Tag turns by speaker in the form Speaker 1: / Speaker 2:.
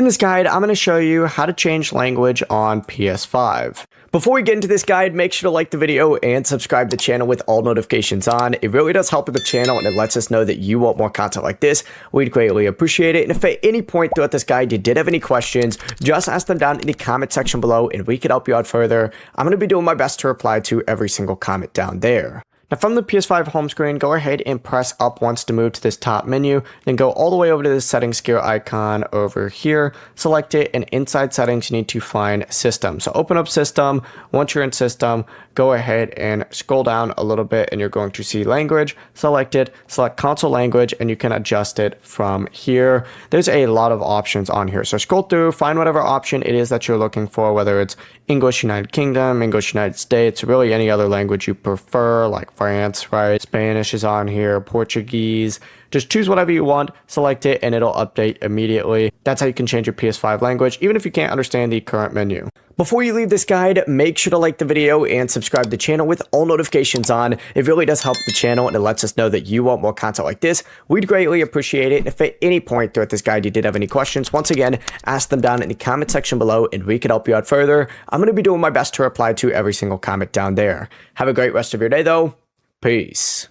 Speaker 1: In this guide, I'm going to show you how to change language on PS5. Before we get into this guide, make sure to like the video and subscribe to the channel with all notifications on. It really does help with the channel and it lets us know that you want more content like this. We'd greatly appreciate it. And if at any point throughout this guide you did have any questions, just ask them down in the comment section below and we could help you out further. I'm going to be doing my best to reply to every single comment down there. Now from the PS5 home screen, go ahead and press up once to move to this top menu, then go all the way over to the settings gear icon over here, select it, and inside settings you need to find system. So open up system. Once you're in system, go ahead and scroll down a little bit and you're going to see language, select it, select console language, and you can adjust it from here. There's a lot of options on here. So scroll through, find whatever option it is that you're looking for, whether it's English United Kingdom, English United States, really any other language you prefer, like France, right? Spanish is on here, Portuguese. Just choose whatever you want, select it, and it'll update immediately. That's how you can change your PS5 language, even if you can't understand the current menu. Before you leave this guide, make sure to like the video and subscribe to the channel with all notifications on. It really does help the channel and it lets us know that you want more content like this. We'd greatly appreciate it. And if at any point throughout this guide you did have any questions, once again, ask them down in the comment section below and we could help you out further. I'm going to be doing my best to reply to every single comment down there. Have a great rest of your day though. Peace.